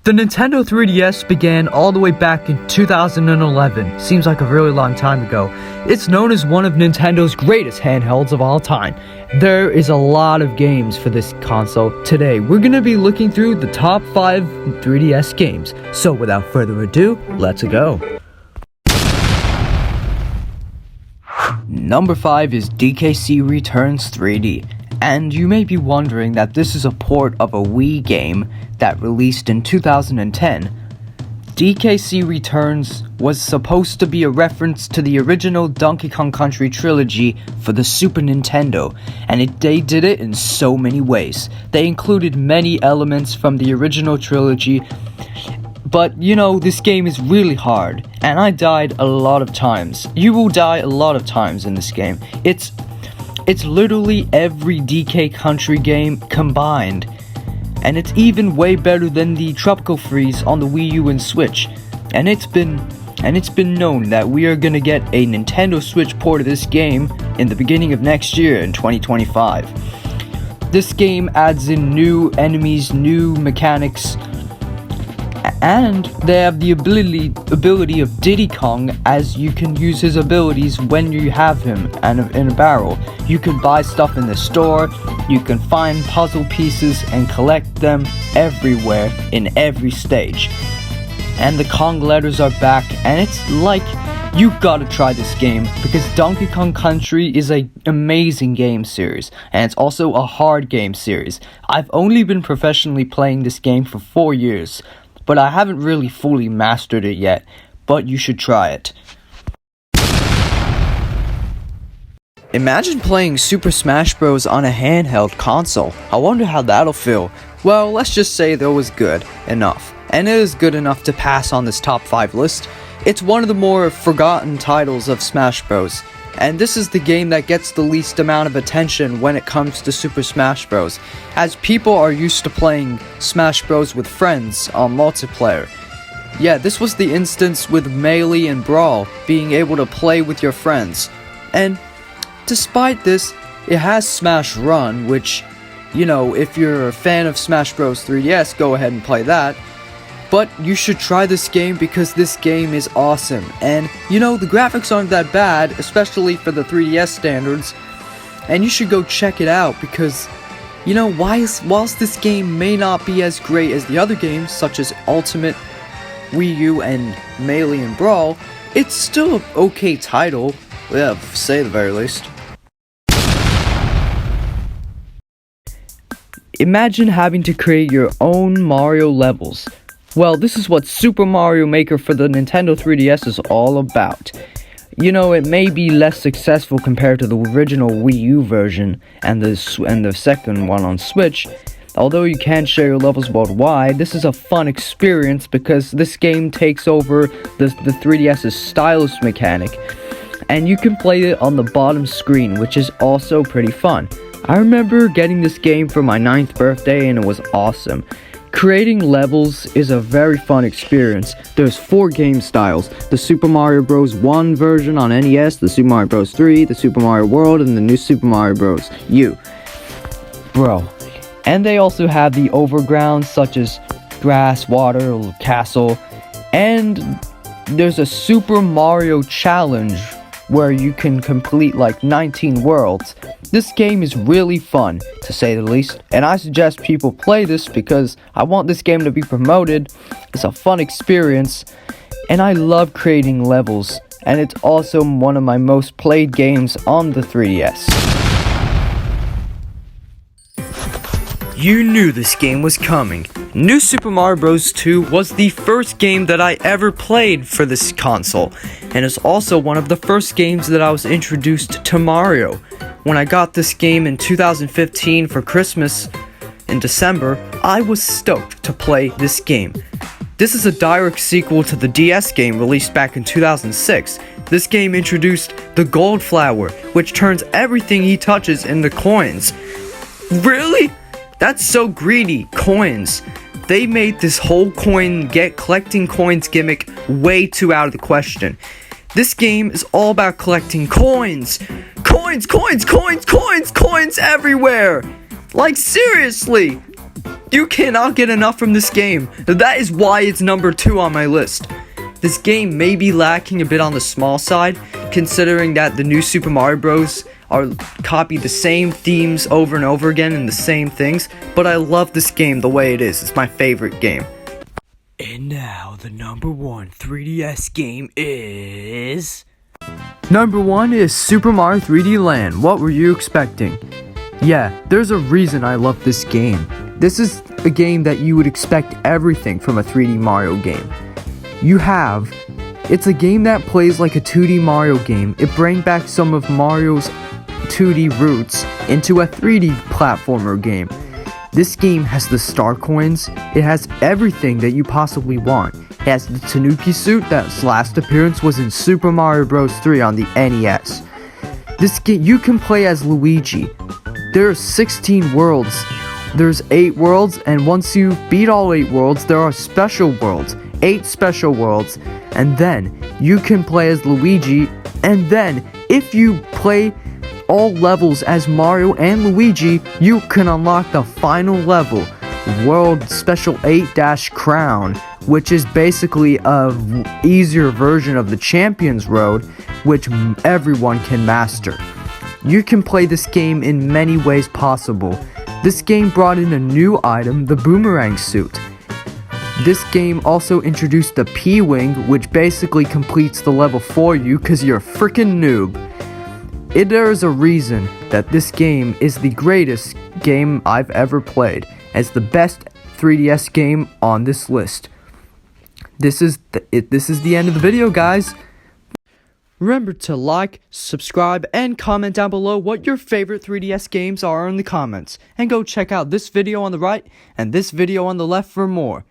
The Nintendo 3DS began all the way back in 2011. Seems like a really long time ago. It's known as one of Nintendo's greatest handhelds of all time. There is a lot of games for this console. Today, we're going to be looking through the top 5 3DS games. So without further ado, let's go. Number 5 is DKC Returns 3D. And you may be wondering that this is a port of a Wii game that released in 2010. DKC Returns was supposed to be a reference to the original Donkey Kong Country trilogy for the Super Nintendo, and they did it in so many ways. They included many elements from the original trilogy, but you know, this game is really hard, and I died a lot of times. You will die a lot of times in this game. It's literally every DK Country game combined, and it's even way better than the Tropical Freeze on the Wii U and Switch. And it's been known that we are gonna get a Nintendo Switch port of this game in the beginning of next year in 2025. This game adds in new enemies, new mechanics, and they have the ability of Diddy Kong, as you can use his abilities when you have him and in a barrel. You can buy stuff in the store, you can find puzzle pieces and collect them everywhere in every stage. And the Kong letters are back, and it's like, you've gotta try this game, because Donkey Kong Country is an amazing game series, and it's also a hard game series. I've only been professionally playing this game for 4 years, but I haven't really fully mastered it yet, but you should try it. Imagine playing Super Smash Bros. On a handheld console. I wonder how that'll feel. Well, let's just say that was good enough. And it is good enough to pass on this top 5 list. It's one of the more forgotten titles of Smash Bros. And this is the game that gets the least amount of attention when it comes to Super Smash Bros. As people are used to playing Smash Bros. With friends on multiplayer. Yeah, this was the instance with Melee and Brawl, being able to play with your friends. And despite this, it has Smash Run, which, you know, if you're a fan of Smash Bros. 3DS, go ahead and play that. But you should try this game because this game is awesome. And, you know, the graphics aren't that bad, especially for the 3DS standards. And you should go check it out because, you know, whilst this game may not be as great as the other games, such as Ultimate, Wii U, and Melee and Brawl, it's still an okay title, yeah, to say the very least. Imagine having to create your own Mario levels. Well, this is what Super Mario Maker for the Nintendo 3DS is all about. You know, it may be less successful compared to the original Wii U version and the second one on Switch. Although you can share your levels worldwide, this is a fun experience because this game takes over the 3DS's stylus mechanic, and you can play it on the bottom screen, which is also pretty fun. I remember getting this game for my 9th birthday and it was awesome. Creating levels is a very fun experience. There's 4 game styles: the Super Mario Bros. 1 version on NES, the Super Mario Bros. 3, the Super Mario World, and the new Super Mario Bros. U. Bro. And they also have the overgrounds such as grass, water, castle, and there's a Super Mario Challenge where you can complete like 19 worlds. This game is really fun, to say the least, and I suggest people play this because I want this game to be promoted. It's a fun experience, and I love creating levels, and it's also one of my most played games on the 3DS. You knew this game was coming. New Super Mario Bros. 2 was the first game that I ever played for this console, and it's also one of the first games that I was introduced to Mario. When I got this game in 2015 for Christmas in December, I was stoked to play this game. This is a direct sequel to the DS game released back in 2006. This game introduced the Gold Flower, which turns everything he touches into coins. Really? That's so greedy. Coins. They made this whole collecting coins gimmick way too out of the question. This game is all about collecting coins. Coins everywhere. Like, seriously. You cannot get enough from this game. That is why it's number 2 on my list. This game may be lacking a bit on the small side, considering that the new Super Mario Bros. Are copy the same themes over and over again and the same things, but I love this game the way it is. It's my favorite game. And now, the number 1 3DS game is... Number 1 is Super Mario 3D Land. What were you expecting? Yeah, there's a reason I love this game. This is a game that you would expect everything from a 3D Mario game. It's a game that plays like a 2D Mario game. It brings back some of Mario's 2D roots into a 3D platformer game. This game has the star coins. It has everything that you possibly want. It has the Tanuki suit that's last appearance was in Super Mario Bros. 3 on the NES. This game, you can play as Luigi. There are 16 worlds. There's 8 worlds, and once you beat all 8 worlds, there are special worlds. 8 special worlds, and then you can play as Luigi, and then if you play all levels as Mario and Luigi, you can unlock the final level, World Special 8-Crown, which is basically a easier version of the Champions Road, which everyone can master. You can play this game in many ways possible. This game brought in a new item, the Boomerang suit. This game also introduced the P-Wing, which basically completes the level for you because you're a freaking noob. There is a reason that this game is the greatest game I've ever played, as the best 3DS game on this list. This is the end of the video, guys. Remember to like, subscribe, and comment down below what your favorite 3DS games are in the comments. And go check out this video on the right and this video on the left for more.